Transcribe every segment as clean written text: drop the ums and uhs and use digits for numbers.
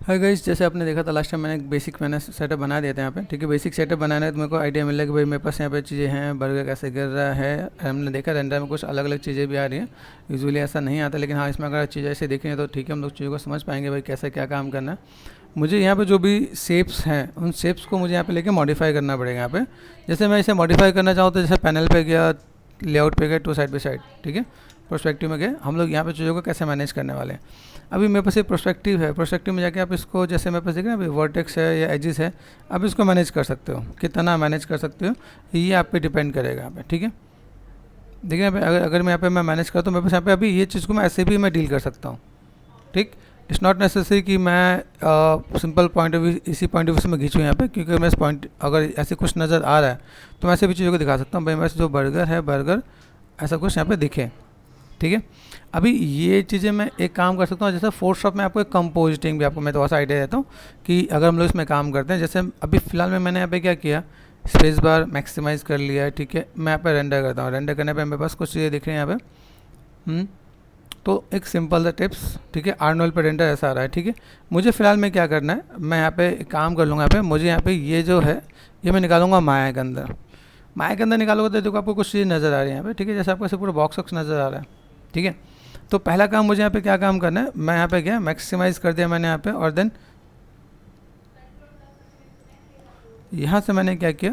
Hi guys, जैसे आपने देखा था लास्ट टाइम मैंने एक बेसिक सेटअप बना दिया था यहाँ पे। ठीक है, बेसिक सेटअप बनाना है तो मेरे को आइडिया मिला कि भाई मेरे पास यहाँ पे चीज़ें हैं, बर्गर कैसे गिर रहा है। हमने देखा रेंडर में कुछ अलग अलग चीज़ें भी आ रही हैं। यूजुअली ऐसा नहीं आता, लेकिन हाँ इसमें अगर चीज़ें ऐसे देखें तो ठीक है, हम लोग चीज़ों को समझ पाएंगे भाई कैसे क्या काम करना है। मुझे यहाँ पे जो भी शेप्स हैं उन शेप्स को मुझे यहाँ पे लेके मॉडिफाई करना पड़ेगा यहाँ पे। जैसे मैं इसे मॉडिफाई करना चाहूँ तो जैसे पैनल पे गया, लेआउट पे गए, टू साइड बाई साइड, ठीक है, प्रोस्पेक्टिव में गए। हम लोग यहाँ पे चीज़ों को कैसे मैनेज करने वाले हैं। अभी मेरे पास ये प्रोस्पेक्टिव है, प्रोस्पेक्टिव में जाके आप इसको, जैसे मेरे पास देख रहे हैं अभी वर्टेक्स है या एजिस है, आप इसको मैनेज कर सकते हो, कितना मैनेज कर सकते हो ये आप पे डिपेंड करेगा यहाँ पे। ठीक है, देखिए यहाँ पे अगर अगर मैं यहाँ पे मैं मैनेज करता हूँ, मेरे पास यहाँ पे अभी ये चीज़ को मैं ऐसे भी मैं डील कर सकता हूँ। ठीक, इट्स नॉट नेसेसरी कि मैं सिंपल पॉइंट ऑफ व्यू, इसी पॉइंट ऑफ व्यू से मैं खींचूँ यहाँ पे, क्योंकि मैं इस पॉइंट अगर ऐसे कुछ नज़र आ रहा है तो मैं ऐसे भी चीज़ों को दिखा सकता हूँ। भाई मेरे पास जो बर्गर है, बर्गर ऐसा कुछ यहाँ पे दिखे। ठीक है, अभी ये चीज़ें मैं एक काम कर सकता हूँ, जैसे फोटोशॉप में आपको एक कंपोजिटिंग भी आपको मैं थोड़ा सा आइडिया देता हूँ कि अगर हम लोग इसमें काम करते हैं। जैसे अभी फ़िलहाल में मैंने यहाँ पे क्या किया, स्पेस बार मैक्सिमाइज़ कर लिया है। ठीक है, मैं यहाँ पे रेंडर करता हूँ, रेंडर करने पे मेरे पास कुछ चीज़ें दिख रही हैं यहाँ पे। तो एक सिंपल सा टिप्स, ठीक है, आर्नोल पे रेंडर ऐसा आ रहा है। ठीक है, मुझे फ़िलहाल में क्या करना है, मैं यहाँ पे एक काम कर लूँगा। यहाँ पे मुझे यहाँ पे ये जो है ये मैं निकालूंगा माया के अंदर। माया के अंदर निकालोगे तो देखो आपको कुछ चीज़ नज़र आ रही है यहाँ पे। ठीक है, जैसे आपको ऐसे पूरा बॉक्स वॉक्स नज़र आ रहा है। ठीक है, तो पहला काम मुझे यहाँ पे क्या काम करना है, मैं यहाँ पे गया, मैक्सिमाइज़ कर दिया मैंने यहाँ पे, और देन यहाँ से मैंने क्या किया,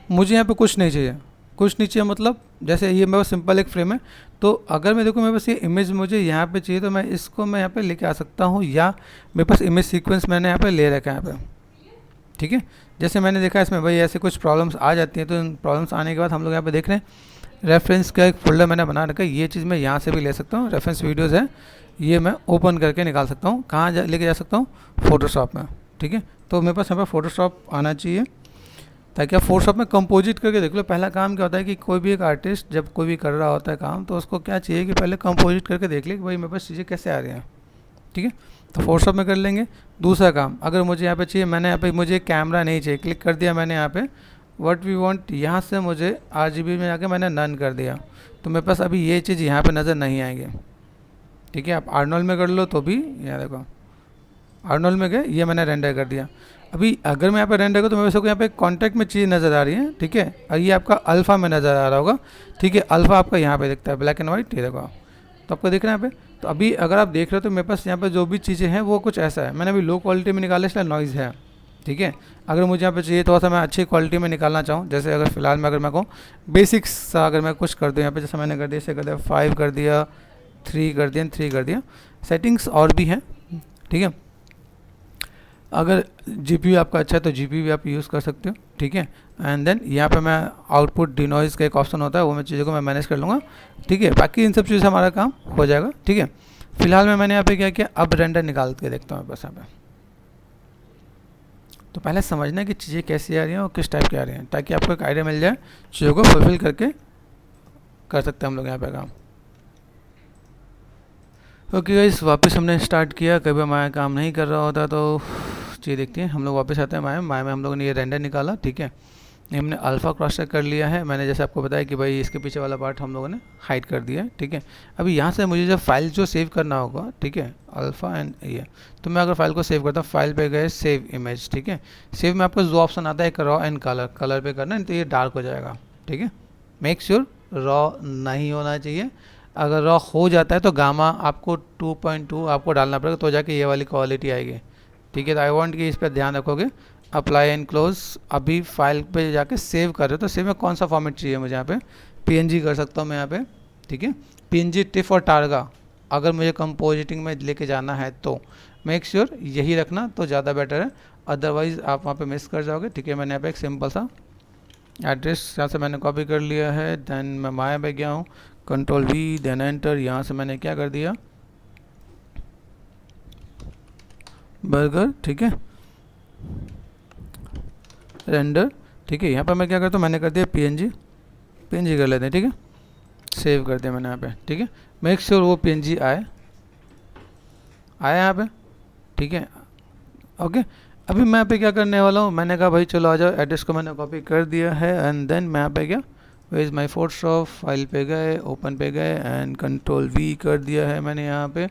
मुझे यहाँ पे कुछ नहीं चाहिए, कुछ नहीं चाहिए मतलब जैसे ये मेरे पास सिंपल एक फ्रेम है। तो अगर मैं देखो मेरे पास ये इमेज मुझे यहाँ पे चाहिए तो मैं इसको मैं यहाँ पे लेके आ सकता हूँ, या मेरे पास इमेज सीक्वेंस मैंने यहाँ पे ले रखा है यहाँ पे। ठीक है, जैसे मैंने देखा इसमें भाई ऐसे कुछ प्रॉब्लम्स आ जाती हैं, तो इन प्रॉब्लम्स आने के बाद हम लोग यहाँ पे देख रहे हैं रेफरेंस का एक फोल्डर मैंने बना रखा है। ये चीज़ मैं यहाँ से भी ले सकता हूँ, रेफरेंस वीडियोज़ है, ये मैं ओपन करके निकाल सकता हूँ। कहाँ लेके जा सकता हूँ, फोटोशॉप में। ठीक है, तो मेरे पास यहाँ पर फोटोशॉप आना चाहिए ताकि आप फोटोशॉप में कंपोजिट करके देख लो। पहला काम क्या होता है कि कोई भी एक आर्टिस्ट जब कोई भी कर रहा होता है काम, तो उसको क्या चाहिए कि पहले कंपोजिट करके देख ले कि भाई मेरे पास चीज़ें कैसे आ रही हैं। ठीक है, तो फोटोशॉप में कर लेंगे। दूसरा काम, अगर मुझे यहाँ पे चाहिए, मैंने यहाँ पे मुझे कैमरा नहीं चाहिए, क्लिक कर दिया मैंने यहाँ पे व्हाट वी वांट, यहाँ से मुझे RGB में जाके मैंने नन कर दिया, तो मेरे पास अभी ये चीज़ यहाँ पे नज़र नहीं आएगी। ठीक है, आप आर्नोल्ड में कर लो तो भी, यहाँ देखो आर्नोल्ड में गए, ये मैंने रेंडर कर दिया। अभी अगर मैं यहाँ पे रेंडर करूँ तो मेरे को यहाँ पे कॉन्टैक्ट में चीज़ नज़र आ रही है। ठीक है, और ये आपका अल्फ़ा में नज़र आ रहा होगा। ठीक है, अल्फ़ा आपका यहाँ पे दिखता है ब्लैक एंड वाइट, ये देखो तो आपको दिख रहा है यहाँ पे। तो अभी अगर आप देख रहे हो तो मेरे पास यहाँ पे जो भी चीज़ें हैं वो कुछ ऐसा है। मैंने अभी लो क्वालिटी में निकाला इसलिए नॉइज़ है। ठीक है, अगर मुझे यहाँ पे चाहिए थोड़ा सा मैं अच्छी क्वालिटी में निकालना चाहूँ, जैसे अगर फिलहाल में अगर मैं कहूँ बेसिक्स सा अगर मैं कुछ कर दूँ यहाँ पे, जैसे मैंने कर दिया, इसे कर दिया 5 कर दिया, 3 कर दिया, 3 कर दिया। सेटिंग्स और भी हैं। ठीक है, अगर GPU आपका अच्छा है तो GPU भी आप यूज़ कर सकते हो। ठीक है, एंड देन यहाँ पे मैं आउटपुट डिनॉइज़ का एक ऑप्शन होता है, वो मैं चीज़ों को मैं मैनेज कर लूँगा। ठीक है, बाकी इन सब चीज़ों से हमारा काम हो जाएगा। ठीक है, फिलहाल में मैंने यहाँ पे क्या किया, अब रेंडर निकाल के देखता हूँ बस यहाँ पे। तो पहले समझना है कि चीज़ें कैसी आ रही हैं और किस टाइप की आ रही हैं, ताकि आपको एक आइडिया मिल जाए, चीज़ों को फुलफिल करके कर सकते हैं हम लोग यहाँ पे काम। ओके गाइस, वापस हमने स्टार्ट किया। कभी हमारा काम नहीं कर रहा होता तो चीज़ देखते हैं। हम लोग वापस आते हैं माया में हम लोगों ने ये रेंडर निकाला। ठीक है, हमने अल्फ़ा क्रॉस चेक कर लिया है। मैंने जैसे आपको बताया कि भाई इसके पीछे वाला पार्ट हम लोगों ने हाइड कर दिया है। ठीक है, अभी यहाँ से मुझे जब फाइल जो सेव करना होगा, ठीक है, अल्फ़ा एंड ये, तो मैं अगर फाइल को सेव करता हूँ, फाइल पे गए सेव इमेज। ठीक है, सेव में आपको जो ऑप्शन आता है एक रॉ एंड कलर, कलर पे करना है तो ये डार्क हो जाएगा। ठीक है, मेक श्योर रॉ नहीं होना चाहिए। अगर रॉ हो जाता है तो गामा आपको 2.2 आपको डालना पड़ेगा, तो जाके ये वाली क्वालिटी आएगी। ठीक है, तो आई वांट कि इस पर ध्यान रखोगे। Apply and close. अभी फाइल पे जाके सेव कर रहे हो तो सेव में कौन सा फॉर्मेट चाहिए मुझे, यहाँ पे PNG कर सकता हूँ मैं यहाँ पे। ठीक है, PNG, टिफ और टारगा अगर मुझे कंपोजिटिंग में लेके जाना है तो मेक श्योर यही रखना तो ज़्यादा बेटर है, अदरवाइज़ आप वहाँ पे मिस कर जाओगे। ठीक है, मैंने यहाँ पे एक सिंपल सा एड्रेस यहाँ से मैंने कॉपी कर लिया है। देन मैं माया पे गया हूँ, Ctrl+V, देन एंटर। यहाँ से मैंने क्या कर दिया, बर्गर। ठीक है, रेंडर। ठीक है, यहाँ पर मैं क्या करता हूँ, मैंने कर दिया PNG कर लेते हैं। ठीक है, सेव कर दिया मैंने यहाँ पे। ठीक है, मेक श्योर वो PNG आया यहाँ पे। ठीक है, ओके। अभी मैं यहाँ पे क्या करने वाला हूँ, मैंने कहा भाई चलो आ जाओ, एड्रेस को मैंने कॉपी कर दिया है। एंड देन मैं यहाँ पे गया, वे इज़ माई फोटोशॉप, फाइल पे गए, ओपन पे गए एंड Ctrl+V कर दिया है मैंने यहाँ पे।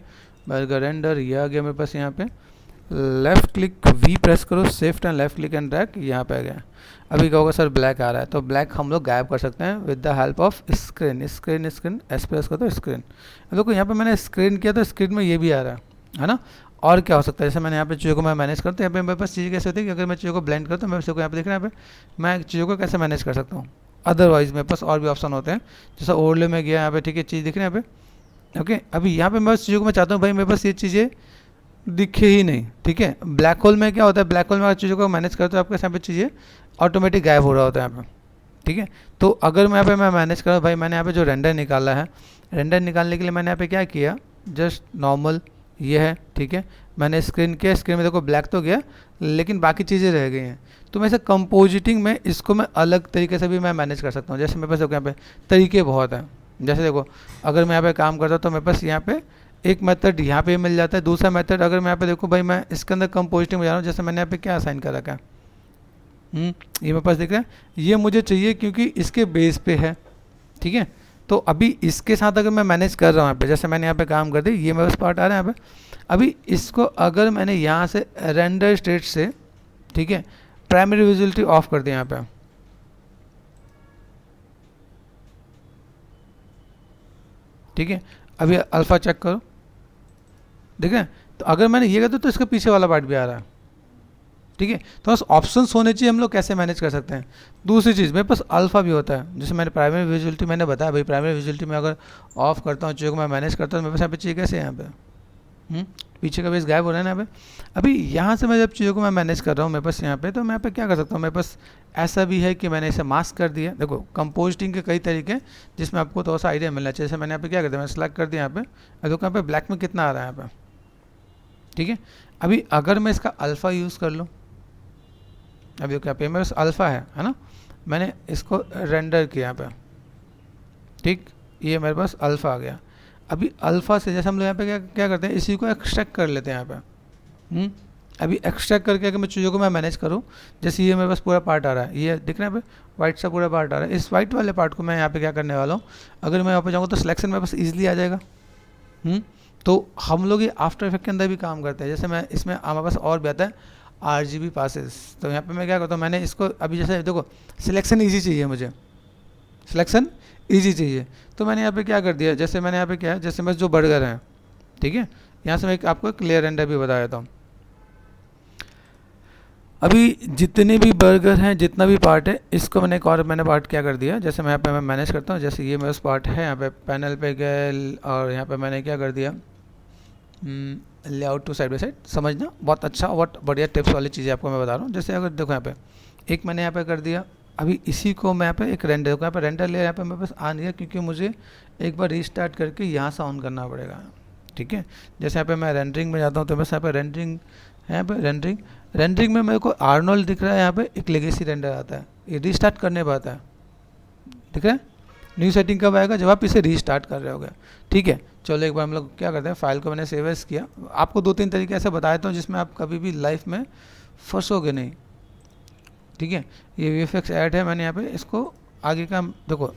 बर्गर रेंडर ये आ गया मेरे पास यहाँ पे। लेफ़्ट क्लिक वी प्रेस करो, shift and left click and drag, यहाँ पे आ गया। अभी क्या होगा सर, ब्लैक आ रहा है, तो ब्लैक हम लोग गायब कर सकते हैं with the help of screen. Screen S press करो तो स्क्रीन। देखो यहाँ पे मैंने स्क्रीन किया तो स्क्रीन में ये भी आ रहा है ना। और क्या हो सकता है, जैसे मैंने यहाँ पे चीज़ों को मैं मैनेज करता हूँ, यहाँ पे मेरे पास चीज़ें कैसे होती है कि अगर मैं चीज़ों को ब्लेंड करता हूँ, मैं चीज़ों को यहाँ पे देख रहा है, यहाँ पे मैं चीज़ों को कैसे मैनेज कर सकता हूँ। अदरवाइज मेरे पास और भी ऑप्शन होते हैं, जैसे ओवरले में गया यहाँ पे, ठीक है, चीज़ दिख रही है यहाँ पे। ओके, अभी यहाँ पे मैं बस चीज़ों को मैं चाहता हूँ भाई मेरे पास ये चीज़ें दिखे ही नहीं, ठीक है। ब्लैक होल में क्या होता है, ब्लैक होल में अगर चीज़ों को मैनेज करते हो आपके यहाँ पे चीज़ें ऑटोमेटिक गायब हो रहा होता है यहाँ पे, ठीक है। तो अगर मैं यहाँ पे मैं मैनेज करूँ भाई, मैंने यहाँ पे जो रेंडर निकाला है, रेंडर निकालने के लिए मैंने यहाँ पे क्या किया, जस्ट नॉर्मल ये है, ठीक है। मैंने स्क्रीन किया, स्क्रीन में देखो ब्लैक तो गया लेकिन बाकी चीज़ें रह गई हैं। तो मैं ऐसे कंपोजिटिंग में इसको मैं अलग तरीके से भी मैं मैनेज कर सकता हूँ। जैसे मेरे पास देखो यहाँ पे तरीके बहुत हैं, जैसे देखो अगर मैं यहाँ पे काम करता हूँ तो मेरे पास यहाँ पे एक मेथड यहाँ पे मिल जाता है, दूसरा मेथड अगर मैं यहाँ पे देखो भाई मैं इसके अंदर कंपोजिटिंग में जा रहा हूँ, जैसे मैंने यहाँ पे क्या असाइन कर रखा है, ये मेरे पास दिख रहा है, ये मुझे चाहिए क्योंकि इसके बेस पे है, ठीक है। तो अभी इसके साथ अगर मैं मैनेज कर रहा हूँ यहाँ पे, जैसे मैंने यहाँ पे काम कर दी, ये मेरे पास पार्ट आ रहा है यहाँ पे। अभी इसको अगर मैंने यहाँ से रेंडर स्टेट से, ठीक है, प्राइमरी विजुअलिटी ऑफ कर दिया यहाँ पे, ठीक है। अभी अल्फा चेक करो, ठीक है। तो अगर मैंने ये कर दिया तो इसका पीछे वाला पार्ट भी आ रहा है, ठीक है। तो बस ऑप्शंस होने चाहिए, हम लोग कैसे मैनेज कर सकते हैं। दूसरी चीज़ मेरे पास अल्फ़ा भी होता है, जैसे मैंने प्राइमरी विजुअलिटी मैंने बताया भाई, प्राइमरी विजुअलिटी में अगर ऑफ करता हूँ चीज़ों को मैं मैनेज करता हूँ, मेरे पास यहाँ पे चीज़ कैसे है, यहाँ पे पीछे का बेस गायब हो रहा है ना यहाँ पे। अभी यहाँ से मैं जब चीज़ों को मैं मैनेज कर रहा हूँ मेरे पास यहाँ पे, तो मैं यहाँ पे क्या कर सकता हूँ, मेरे पास ऐसा भी है कि मैंने इसे मास्क कर दिया। देखो कंपोजिटिंग के कई तरीके हैं जिसमें आपको थोड़ा सा आइडिया मिलना चाहिए। जैसे मैंने यहाँ पे क्या कर दिया, मैंने सेलेक्ट कर दिया यहाँ पे, देखो यहाँ पे ब्लैक में कितना आ रहा है यहाँ पे, ठीक है। अभी अगर मैं इसका अल्फ़ा यूज़ कर लूँ, अभी क्या पे मेरे पास अल्फ़ा है ना, मैंने इसको रेंडर किया यहाँ पे, ठीक, ये मेरे पास अल्फ़ा आ गया। अभी अल्फ़ा से जैसे हम लोग यहाँ पे क्या करते हैं, इसी को एक्सट्रैक्ट कर लेते हैं यहाँ पे। अभी एक्सट्रैक्ट करके अगर मैं चीज़ों को मैं मैनेज करूँ, जैसे ये मेरे पास पूरा पार्ट आ रहा है, ये दिख रहा है यहाँ पे वाइट सा पूरा पार्ट आ रहा है, इस वाइट वाले पार्ट को मैं यहाँ पे क्या करने वाला हूँ, अगर मैं यहाँ पे जाऊँगा तो सिलेक्शन मेरे पास ईजिली आ जाएगा। तो हम लोग ये आफ्टर इफेक्ट के अंदर भी काम करते हैं। जैसे मैं इसमें हमारे पास और भी आता है RGB पासेस, तो यहाँ पे मैं क्या करता हूँ, मैंने इसको अभी जैसे देखो सिलेक्शन इजी चाहिए मुझे, सिलेक्शन इजी चाहिए, तो मैंने यहाँ पे क्या कर दिया, जैसे मैंने यहाँ पे क्या है, जैसे मैं जो बर्गर हैं, ठीक है, यहाँ से मैं आपको एक क्लियर रेंडर भी बता देता हूँ। अभी जितने भी बर्गर हैं, जितना भी पार्ट है, इसको मैंने एक और मैंने पार्ट क्या कर दिया, जैसे मैं यहाँ पे मैं मैनेज करता हूँ, जैसे ये मेरे पार्ट है यहाँ पे पैनल पे गए, और यहाँ पे मैंने क्या कर दिया, layout to side by side, समझना बहुत अच्छा बहुत बढ़िया टिप्स वाली चीज़ें आपको मैं बता रहा हूँ। जैसे अगर देखो यहाँ पे एक मैंने यहाँ पे कर दिया, अभी इसी को मैं यहाँ पे एक रेंडर को यहाँ पे रेंडर लेयर यहाँ पे मेरे पास आ नहीं है, क्योंकि मुझे एक बार रीस्टार्ट करके यहाँ से ऑन करना पड़ेगा, ठीक है। जैसे यहाँ पे मैं रेंडरिंग में जाता हूँ तो बस यहाँ पे रेंडरिंग है, यहाँ पे रेंडरिंग में मेरे को आर्नोल्ड दिख रहा है, यहाँ पे एक लेगेसी रेंडर आता है, ये रीस्टार्ट करने पर आता है, ठीक है। न्यू सेटिंग कब आएगा, जब आप इसे रीस्टार्ट कर रहे होगे, ठीक है। चलो एक बार हम लोग क्या करते हैं, फाइल को मैंने सेव एज किया, आपको 2-3 तरीके ऐसे बताया था जिसमें आप कभी भी लाइफ में फंसोगे नहीं, ठीक है। ये VFX ऐड है, मैंने यहाँ पे इसको आगे का देखो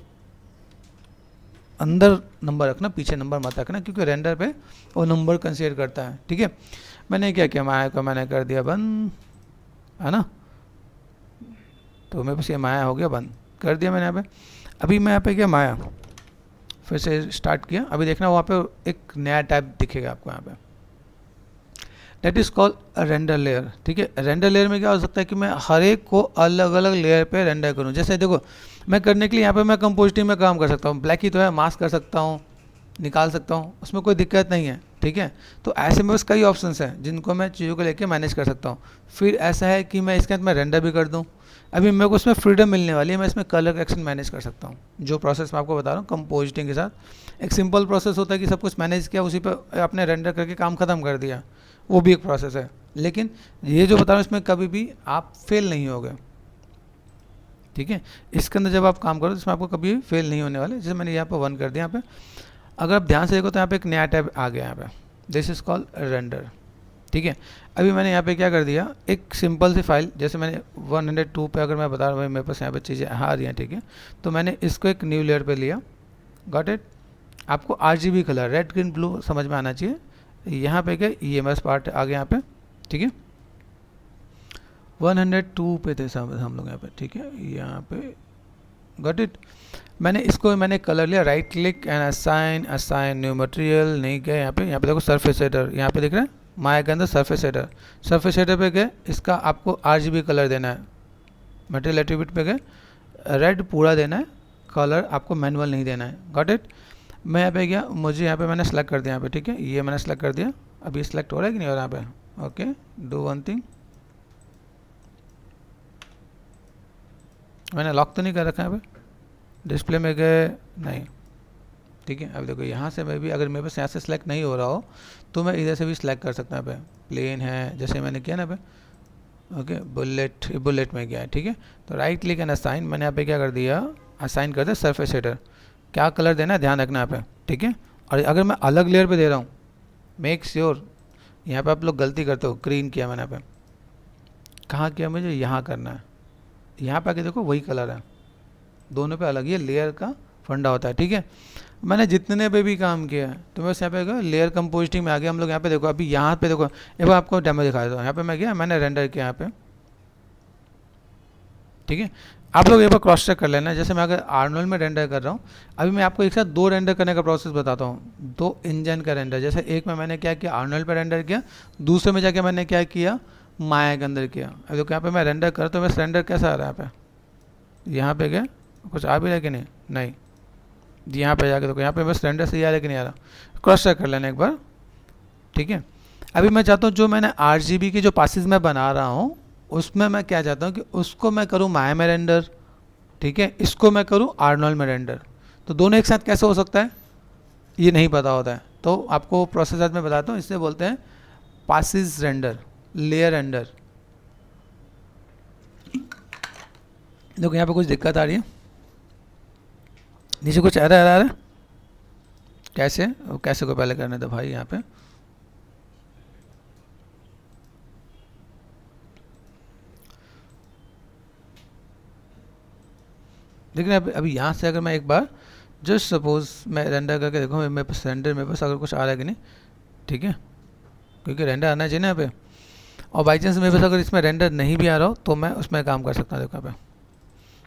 अंदर नंबर रखना, पीछे नंबर मत रखना, क्योंकि रेंडर पे वो नंबर कंसीडर करता है, ठीक है। मैंने क्या किया, माया को मैंने कर दिया बंद, है ना, तो मेरे पास ये माया हो गया बंद कर दिया मैंने यहाँ पे। अभी मैं यहाँ पे क्या माया फिर से स्टार्ट किया, अभी देखना वहाँ पे एक नया टाइप दिखेगा आपको यहाँ पे, that is called render layer, ठीक है। रेंडर लेयर में क्या हो सकता है कि मैं हर एक को अलग अलग लेयर पे रेंडर करूँ। जैसे देखो मैं करने के लिए यहाँ पे मैं कंपोजिटिंग में काम कर सकता हूँ, ब्लैक ही तो है, मास्क कर सकता हूँ, निकाल सकता हूँ, उसमें कोई दिक्कत नहीं है, ठीक है। तो ऐसे में बस कई ऑप्शंस हैं जिनको मैं चीज़ों को लेके मैनेज कर सकता हूँ। फिर ऐसा है कि मैं इसके अंदर मैं रेंडर भी कर दूँ, अभी मेरे को इसमें फ्रीडम मिलने वाली है, मैं इसमें कलर करेक्शन मैनेज कर सकता हूँ। जो प्रोसेस मैं आपको बता रहा हूँ कंपोजिटिंग के साथ, एक सिंपल प्रोसेस होता है कि सब कुछ मैनेज किया, उसी पर आपने रेंडर करके काम ख़त्म कर दिया, वो भी एक प्रोसेस है। लेकिन ये जो बता रहा हूँ इसमें कभी भी आप फेल नहीं होगे, ठीक है। इसके अंदर जब आप काम करो तो इसमें आपको कभी भी फेल नहीं होने वाले। जैसे मैंने यहाँ पर 1 कर दिया, यहाँ पे अगर आप ध्यान से देखो तो यहाँ पे एक नया टैब आ गया यहाँ पे, दिस इज़ कॉल्ड रेंडर, ठीक है। अभी मैंने यहाँ पे क्या कर दिया, एक सिंपल सी फाइल, जैसे मैंने 102 पे अगर मैं बता रहा हूँ मेरे पास यहाँ पे चीज़ें आ रही हैं, ठीक है। तो मैंने इसको एक न्यू लेयर पे लिया, गॉट इट। आपको RGB colour red green blue समझ में आना चाहिए। यहाँ पे क्या EMS पार्ट आ गया यहाँ पे, ठीक है। 102 पे थे हम लोग यहाँ पे, ठीक है, यहाँ पे गॉट इट। मैंने कलर लिया, right click and assign new material, नहीं गए यहाँ पे देखो सरफेस शेडर, यहाँ पे दिख रहा है माया के अंदर सरफेस शेडर पे गए, इसका आपको RGB कलर देना है, मटेरियल एट्रीब्यूट पे गए, रेड पूरा देना है, कलर आपको मैनुअल नहीं देना है, गॉट इट। मैं यहाँ पे गया, मुझे यहाँ पे मैंने सेलेक्ट कर दिया यहाँ पे, ठीक है, ये मैंने सेलेक्ट कर दिया, अभी सेलेक्ट हो रहा है कि नहीं हो रहा यहाँ पे, ओके, डू वन थिंग, मैंने लॉक तो नहीं कर रखा है यहाँ पे, डिस्प्ले में गए नहीं, ठीक है। अब देखो यहाँ से मैं भी, अगर मेरे पास यहाँ से सिलेक्ट नहीं हो रहा हो तो मैं इधर से भी सिलेक्ट कर सकता हूँ। यहाँ पे प्लेन है, जैसे मैंने किया ना पे, ओके, बुलेट में गया है, ठीक है। तो राइट क्लिक एंड असाइन, मैंने यहाँ पे क्या कर दिया, असाइन कर दिया सरफेस शेडर, क्या कलर देना है ध्यान रखना यहाँ पे, ठीक है। और अगर मैं अलग लेयर पे दे रहा हूँ, मेक श्योर, यहाँ पे आप लोग गलती करते हो, ग्रीन किया मैंने यहाँ पे, कहाँ किया, मुझे यहाँ करना है, यहाँ पे आके देखो वही कलर है, दोनों पे अलग, ये लेयर का फंडा होता है, ठीक है। मैंने जितने पे भी काम किया है तो बस यहाँ पे लेयर कंपोजिटिंग में आ गया हम लोग। यहाँ पे देखो, अभी यहाँ पे देखो, एक बार आपको डेमो दिखा देता हूँ, यहाँ पे मैं गया, मैंने रेंडर किया यहाँ पे, ठीक है। आप लोग एक बार क्रॉस चेक कर लेना, जैसे मैं अगर आर्नोल्ड में रेंडर कर रहा हूँ, अभी मैं आपको एक साथ 2 रेंडर करने का प्रोसेस बताता हूँ, 2 इंजन का रेंडर। जैसे एक में मैंने क्या किया, आर्नोल्ड पे रेंडर किया, दूसरे में जाके मैंने क्या किया, माया के अंदर किया। अब देखो यहाँ पे मैं रेंडर करता हूँ, बस रेंडर कैसा आ रहा है, यहाँ पे गया, कुछ आ भी रहा है कि नहीं, यहाँ पे जाके देखो, यहाँ पे बस रेंडर सही आ रहा है कि नहीं आ रहा, क्रॉस चेक कर लेना एक बार, ठीक है। अभी मैं चाहता हूँ जो मैंने RGB की जो पासेस मैं बना रहा हूँ, उसमें मैं क्या चाहता हूँ कि उसको मैं करूँ माया में रेंडर, ठीक है, इसको मैं करूँ आर्नोल्ड में रेंडर। तो दोनों एक साथ कैसे हो सकता है, ये नहीं पता होता है, तो आपको प्रोसेस आज मैं बताता हूँ, इससे बोलते हैं पासेस रेंडर, लेयर रेंडर। देखो यहाँ पे कुछ दिक्कत आ रही है, नीचे कुछ एरर आ रहा है, कैसे को पहले करने दो भाई। यहाँ पे देखिए, अभी यहाँ से अगर मैं एक बार जस्ट सपोज मैं रेंडर करके देखो, मेरे पास मेरे पास अगर कुछ आ रहा है कि नहीं, ठीक है, क्योंकि रेंडर आना चाहिए ना यहाँ पे। और बाई चांस मेरे पास अगर इसमें रेंडर नहीं भी आ रहा हो तो मैं उसमें काम कर सकता हूँ। देखो यहाँ पे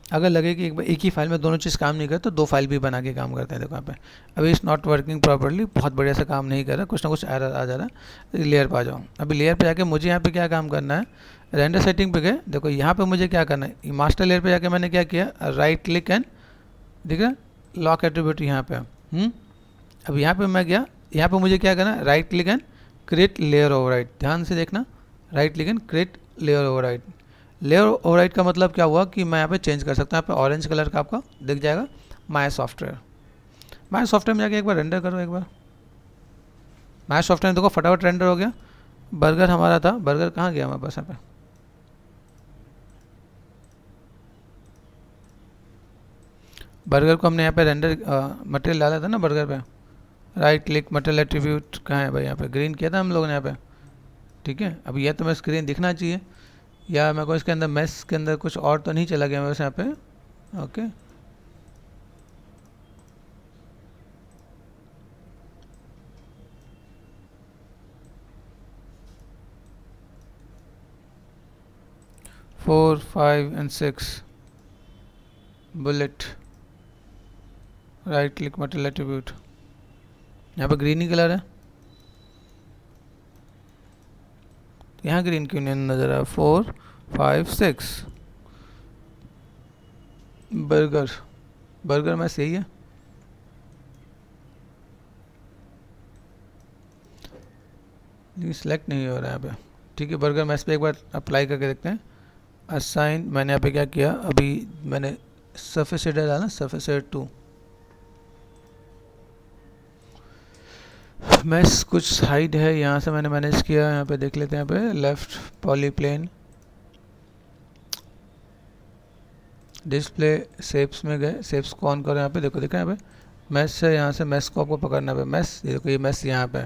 अगर लगे कि एक ही फाइल में दोनों चीज़ काम नहीं करे तो 2 फाइल भी बना के काम करते हैं। देखो यहाँ पे अभी इट्स नॉट वर्किंग प्रॉपर्ली, बहुत बढ़िया से काम नहीं कर रहा, कुछ ना कुछ एरर आ जा रहा है। लेयर पे आ जाओ, अभी लेयर पे जाके मुझे यहाँ पे क्या काम करना है, रेंडर सेटिंग पे गए, देखो यहाँ पे मुझे क्या करना है, मास्टर लेयर पे जाके मैंने क्या किया, राइट क्लिक एंड ठीक है लॉक एट्रीब्यूट यहाँ पे। अब यहाँ पे मैं गया, यहाँ पे मुझे क्या करना है, right click and create layer override, ध्यान से देखना, right click and create layer override. Layer override का मतलब क्या हुआ कि मैं यहाँ पे चेंज कर सकता हूँ, यहाँ पे ऑरेंज कलर का आपका दिख जाएगा माय सॉफ्टवेयर। माय सॉफ्टवेयर में जाके एक बार रेंडर करो, एक बार माय सॉफ्टवेयर में देखो फटाफट रेंडर हो गया। बर्गर हमारा था, बर्गर कहाँ गया हमारे पास, यहाँ पे बर्गर को हमने यहाँ पे रेंडर मटेरियल डाला था ना बर्गर पे, राइट क्लिक मटेरियल एट्रीब्यूट कहाँ है भाई, यहाँ पे ग्रीन किया था हम लोगों ने यहाँ पे, ठीक है। अब यह तो मैं स्क्रीन दिखना चाहिए, या मेरे को इसके अंदर मेस के अंदर कुछ और तो नहीं चला गया मेरे यहाँ पे, okay. Four 5 and 6 bullet, right click material attribute, यहाँ पे ग्रीन ही कलर है, यहाँ ग्रीन क्यों नहीं नजर आया। 4 5 6 बर्गर, बर्गर में सही है, लेकिन सिलेक्ट नहीं हो रहा है यहाँ पे, ठीक है। बर्गर मैच पे एक बार अप्लाई करके देखते हैं। असाइन मैंने यहाँ पे क्या किया, अभी मैंने सरफेस शेडर डाला, सरफेस शेडर 2, मैस कुछ हाइड है, यहाँ से मैंने मैनेज किया, यहाँ पे देख लेते हैं, यहाँ पे लेफ्ट पॉलीप्लेन, डिस्प्ले शेप्स में गए, शेप्स को ऑन करो, यहाँ पे देखो देखा, यहाँ पे मैस से, यहाँ से मैस को आपको पकड़ना है, मैस ये देखो, ये मैस यहाँ पे,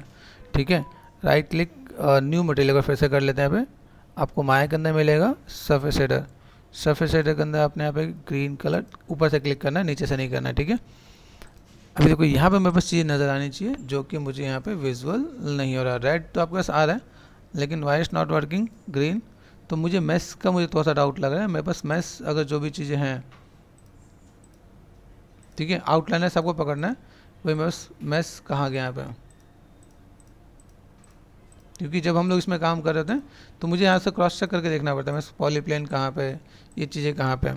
ठीक है। राइट क्लिक न्यू मटेरियल को फिर से कर लेते हैं, यहाँ पे आपको माया के अंदर मिलेगा सरफेस शेडर, सरफेस शेडर के अंदर आपने यहाँ पे ग्रीन कलर ऊपर से क्लिक करना है, नीचे से नहीं करना है, ठीक है। अभी देखो यहाँ पे मेरे पास चीज़ नज़र आनी चाहिए जो कि मुझे यहाँ पे विजुअल नहीं हो रहा। रेड तो आपके पास आ रहा है, लेकिन why is not working green. तो मुझे मैस का मुझे थोड़ा सा डाउट लग रहा है। मेरे पास मैस अगर जो भी चीज़ें हैं, ठीक है, आउटलाइनर सबको पकड़ना है, वही मैस कहाँ गया यहाँ पे, क्योंकि जब हम लोग इसमें काम कर रहे थे तो मुझे यहाँ से क्रॉस चेक करके देखना पड़ता है मैं पॉलीप्लेन कहाँ पे, ये चीज़ें कहाँ पे,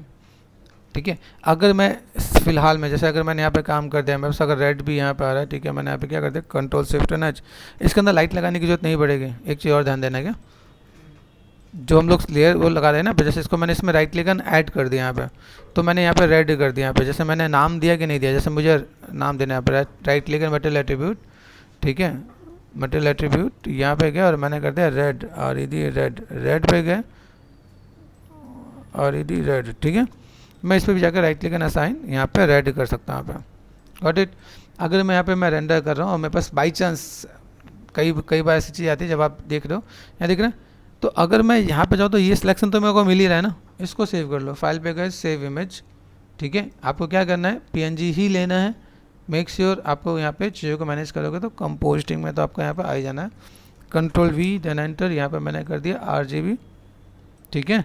ठीक है। अगर मैं फिलहाल में जैसे अगर मैंने यहाँ पे काम कर दिया, मेरे पास अगर रेड भी यहाँ पे आ रहा है, ठीक है, मैंने यहाँ पे क्या कर दिया, कंट्रोल शिफ्ट एंड एच, इसके अंदर लाइट लगाने की जरूरत नहीं पड़ेगी। एक चीज़ और ध्यान देना है, क्या जो हम लोग लेयर वो लगा रहे हैं ना, जैसे इसको मैंने इसमें राइट क्लिक ऐड कर दिया यहाँ पे, तो मैंने यहाँ पे रेड कर दिया यहाँ पे, जैसे मैंने नाम दिया कि नहीं दिया, जैसे मुझे नाम देना है यहाँ पे राइट क्लिक मटेरियल एट्रीब्यूट, ठीक है, मटेरियल एट्रीब्यूट यहाँ पे गया और मैंने कर दिया रेड, और इधर रेड पे गए और इधर रेड, ठीक है। मैं इस पर भी जाकर राइट क्लिक एंड असाइन यहाँ पे रेड कर सकता हूँ यहाँ पे, गॉट इट। अगर मैं यहाँ पे मैं रेंडर कर रहा हूँ और मेरे पास बाई चांस कई बार ऐसी चीज़ आती है, जब आप देख रहे हो यहाँ देख रहे हैं, तो अगर मैं यहाँ पे जाऊँ तो ये सिलेक्शन तो मेरे को मिल ही रहा है ना, इसको सेव कर लो, फाइल पे गए सेव इमेज, ठीक है। आपको क्या करना है, पीएनजी ही लेना है, मेक श्योर आपको यहाँ पे चीज़ों को मैनेज करोगे तो कंपोजिटिंग में तो आपको यहाँ पे आ ही जाना है, कंट्रोल वी देन एंटर, यहाँ पे मैंने कर दिया RGB, ठीक है,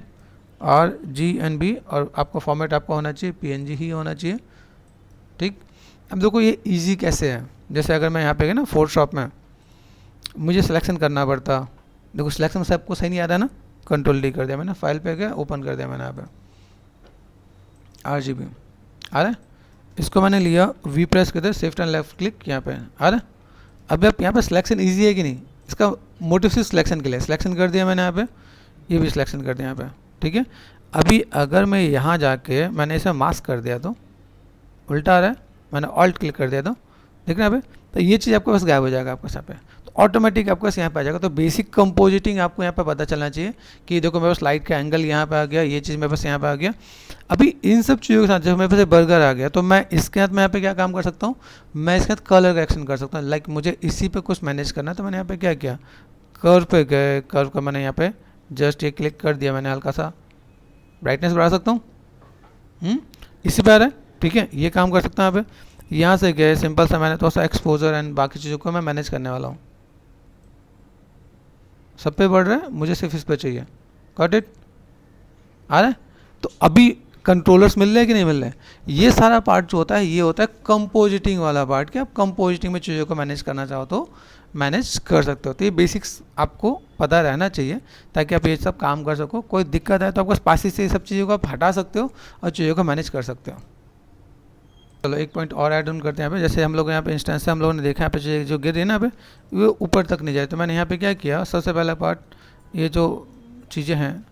RGB, और आपका फॉर्मेट आपका होना चाहिए पीएनजी ही होना चाहिए, ठीक। अब देखो ये इजी कैसे है, जैसे अगर मैं यहाँ पे गया ना फोटोशॉप में, मुझे सिलेक्शन करना पड़ता, देखो सिलेक्शन से आपको सही नहीं आ रहा ना, कंट्रोल D कर दिया मैंने, फाइल पे गया ओपन कर दिया मैंने यहाँ पे RGB आ रहा है, इसको मैंने लिया V प्रेस कर दिया, शिफ्ट एंड लेफ्ट क्लिक यहाँ पे आ रहा है। अब आप यहाँ पे सिलेक्शन इजी है कि नहीं, इसका मोटिव सिर्फ सिलेक्शन के लिए, सिलेक्शन कर दिया मैंने यहाँ पे, ये भी सिलेक्शन कर दिया यहाँ पे, ठीक है। अभी अगर मैं यहाँ जाके मैंने इसे मास्क कर दिया तो उल्टा आ रहा है, मैंने ऑल्ट क्लिक कर दिया तो देख रहे हैं यहाँ पे, तो ये चीज़ आपके पास गायब हो जाएगा आपके यहाँ पे, तो ऑटोमेटिक आपके पास यहाँ पे आ जाएगा। तो बेसिक कंपोजिटिंग आपको यहाँ पे पता चलना चाहिए कि देखो मेरे पास लाइट का एंगल यहाँ पे आ गया, ये चीज़ मेरे पास यहाँ पे आ गया। अभी इन सब चीज़ों के साथ जब मेरे पास बर्गर आ गया तो मैं इसके साथ मैं यहाँ पे क्या काम कर सकता हूँ, मैं इसके साथ कलर करेक्शन कर सकता हूँ। लाइक मुझे इसी पे कुछ मैनेज करना है तो मैंने यहाँ पे क्या किया, कर्व पे गए, कर्व का मैंने यहाँ पे जस्ट ये क्लिक कर दिया, मैंने हल्का सा ब्राइटनेस बढ़ा सकता हूँ, इसी पे आ रहा है, ठीक है, ये काम कर सकता हूँ यहाँ पे। यहाँ से गए सिंपल सा मैंने थोड़ा सा एक्सपोजर एंड बाकी चीज़ों को मैं मैनेज करने वाला हूँ, सब पे बढ़ रहा है, मुझे सिर्फ इस पे चाहिए, गॉट इट, आ रहा है। तो अभी कंट्रोलर्स मिल रहे हैं कि नहीं मिल रहे हैं, ये सारा पार्ट जो होता है ये होता है कंपोजिटिंग वाला पार्ट, कि आप कंपोजिटिंग में चीज़ों को मैनेज करना चाहो तो मैनेज कर सकते हो। तो ये बेसिक्स आपको पता रहना चाहिए ताकि आप ये सब काम कर सको, कोई दिक्कत है तो आपको पासी से ये सब चीज़ों को आप हटा सकते हो और चीज़ों को मैनेज कर सकते हो। चलो एक पॉइंट और ऐड ऑन करते हैं यहाँ पे, जैसे हम लोग यहाँ पे इंस्टेंस से हम लोगों ने देखा यहाँ पे जो गिर रही है ना यहाँ पे वो ऊपर तक नहीं जाए, तो मैंने यहाँ पे क्या किया, सबसे पहला पार्ट ये जो चीज़ें हैं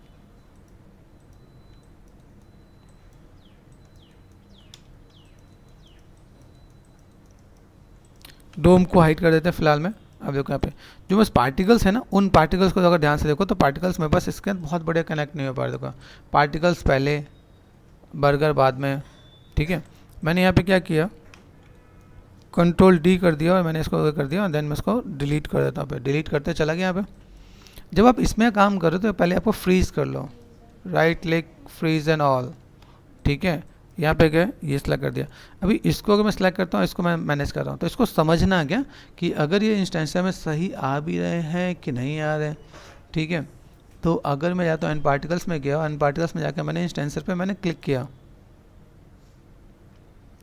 डोम को हाइड कर देते हैं फिलहाल में। अब देखो यहाँ पे जो बस पार्टिकल्स है ना, उन पार्टिकल्स को अगर ध्यान से देखो तो पार्टिकल्स मेरे पास इसके बहुत बढ़िया कनेक्ट नहीं हो पा रहा, देखो पार्टिकल्स पहले बर्गर बाद में, ठीक है। मैंने यहाँ पे क्या किया, कंट्रोल D कर दिया और मैंने इसको कर दिया और देन मैं इसको डिलीट कर देता हूँ, डिलीट करते चला गया यहाँ पे। जब आप इसमें काम करो तो पहले आपको फ्रीज़ कर लो, right click freeze and all, ठीक है, यहाँ पे गए ये सिलेक्ट कर दिया। अभी इसको अगर मैं सिलेक्ट करता हूँ, इसको मैं मैनेज कर रहा हूँ, तो इसको समझना क्या कि अगर ये इंस्टेंस में सही आ भी रहे हैं कि नहीं आ रहे, ठीक है। तो अगर मैं जाता हूँ एन पार्टिकल्स में गया, एन पार्टिकल्स में जाकर मैंने इंस्टेंसर पे मैंने क्लिक किया,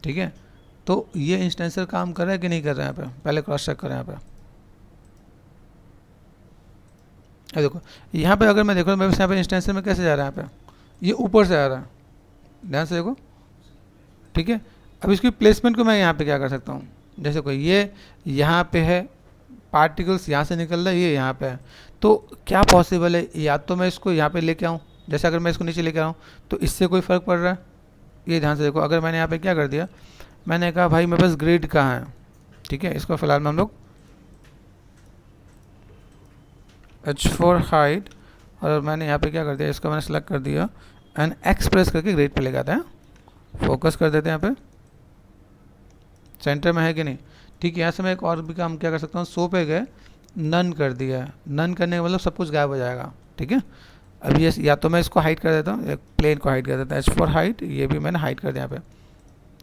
ठीक है, तो ये इंस्टेंसर काम कर रहा है कि नहीं कर रहा है यहाँ पे, पहले क्रॉस चेक करें यहाँ पे। देखो यहाँ पे अगर मैं देखो मैं यहाँ पे इंस्टेंसर में कैसे जा रहा है, यहाँ पे ये ऊपर से आ रहा है, ध्यान से देखो, ठीक है। अब इसकी प्लेसमेंट को मैं यहाँ पे क्या कर सकता हूँ, जैसे कोई ये यहाँ पे है, पार्टिकल्स यहाँ से निकल रहा है, ये यहाँ पे है, तो क्या पॉसिबल है, या तो मैं इसको यहाँ पे लेके आऊँ, जैसे अगर मैं इसको नीचे लेके आऊँ तो इससे कोई फ़र्क पड़ रहा है, ये ध्यान से देखो। अगर मैंने यहाँ पे क्या कर दिया, मैंने कहा भाई मेरे पास ग्रिड कहाँ है, ठीक है, इसको फिलहाल में हम लोग H4 हाइड, और मैंने यहाँ पे क्या कर दिया, इसको मैंने सेलेक्ट कर दिया एंड एक्स प्रेस करके ग्रिड पे ले आते हैं, फोकस कर देते हैं यहाँ पे, सेंटर में है कि नहीं, ठीक है। यहाँ से मैं एक और भी काम क्या कर सकता हूँ, शो पे गए नन कर दिया, नन करने का मतलब सब कुछ गायब हो जाएगा, ठीक है। अब ये या तो मैं इसको हाइड कर देता हूँ, एक प्लेन को हाइड कर देता हूँ, H4 हाइड, ये भी मैंने हाइड कर दिया यहाँ पे,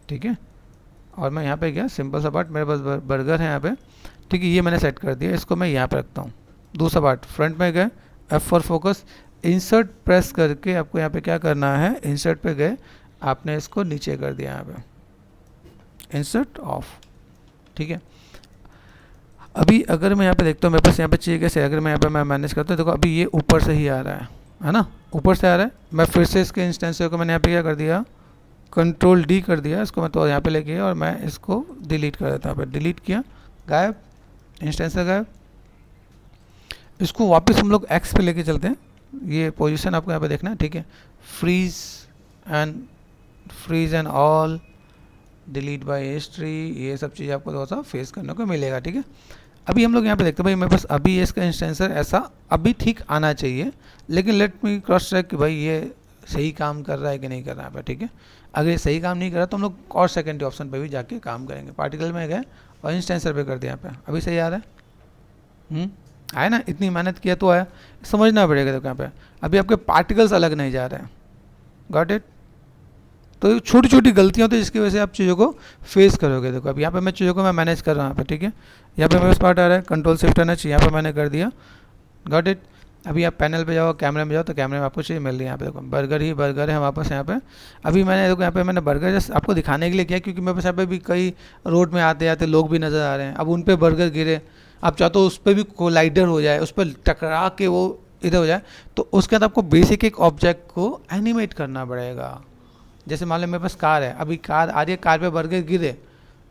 ठीक है। और मैं यहाँ पे गया, सिंपल सा पार्ट मेरे पास बर्गर है यहाँ पे, ठीक है, ये मैंने सेट कर दिया, इसको मैं यहाँ पे रखता हूँ, दूसरा पार्ट फ्रंट में गए, F for focus, insert press करके आपको यहाँ पे क्या करना है, इंसर्ट पे गए, आपने इसको नीचे कर दिया यहाँ पे, इंसर्ट ऑफ। ठीक है, अभी अगर मैं यहाँ पे देखता हूँ मेरे पास यहाँ पे चाहिए कैसे, अगर मैं यहाँ पे मैं मैनेज करता हूँ, देखो अभी ये ऊपर से ही आ रहा है ना, ऊपर से आ रहा है। मैं फिर से इसके इंस्टेंस को मैंने यहाँ पे क्या कर दिया, कंट्रोल डी कर दिया इसको, मैं तो यहाँ पे लेके और मैं इसको डिलीट कर देता हूँ। यहाँ पे डिलीट किया, गायब, इंस्टेंस से गायब। इसको वापस हम लोग एक्स पे लेके चलते हैं, ये पोजीशन आपको यहाँ पे देखना है। ठीक है, freeze and all, delete by history, ये सब चीज़ आपको थोड़ा सा फेस करने को मिलेगा। ठीक है, अभी हम लोग यहाँ पे देखते हैं भाई मेरे पास अभी इसका इंस्टेंसर ऐसा अभी ठीक आना चाहिए, लेकिन लेट मी क्रॉस चेक कि भाई ये सही काम कर रहा है कि नहीं कर रहा है। ठीक है, अगर ये सही काम नहीं कर रहा तो हम लोग और सेकेंडरी ऑप्शन पे भी जाके काम करेंगे। पार्टिकल में गए और इंस्टेंसर पे कर दिया, यहाँ पे अभी सही आ रहा है, आया ना, इतनी मेहनत किया तो आया, समझना पड़ेगा। देखो यहाँ पे अभी आपके पार्टिकल्स अलग नहीं जा रहे हैं, गॉट इट। तो छोटी छोटी गलतियाँ होती है जिसकी वजह से आप चीज़ों को फेस करोगे। देखो अब यहाँ पे मैं चीज़ों को मैं मैनेज कर रहा हूँ यहाँ पे। ठीक है, यहाँ पे मेरे पार्ट आ रहा है, कंट्रोल शिफ्ट करना चाहिए, यहाँ पे मैंने कर दिया, गॉट इट। अभी आप पैनल पे जाओ, कैमरे में जाओ, तो कैमरे में आपको चीज़ मिल रही है। यहाँ पे देखो बर्गर ही बर्गर है हमारे पास यहाँ पे। अभी मैंने देखो यहाँ पे मैंने बर्गर जस्ट आपको दिखाने के लिए किया, क्योंकि मेरे पास यहाँ पे भी कई रोड में आते आते लोग भी नज़र आ रहे हैं। अब उन पर बर्गर गिरे, आप चाहते हो उस पर भी कोलाइडर हो जाए, उस पर टकरा के वो इधर हो जाए, तो उसके बाद आपको बेसिक एक ऑब्जेक्ट को एनिमेट करना पड़ेगा। जैसे मान लो मेरे पास कार है, अभी कार आ रही है, कार पे बर्गर गिरे,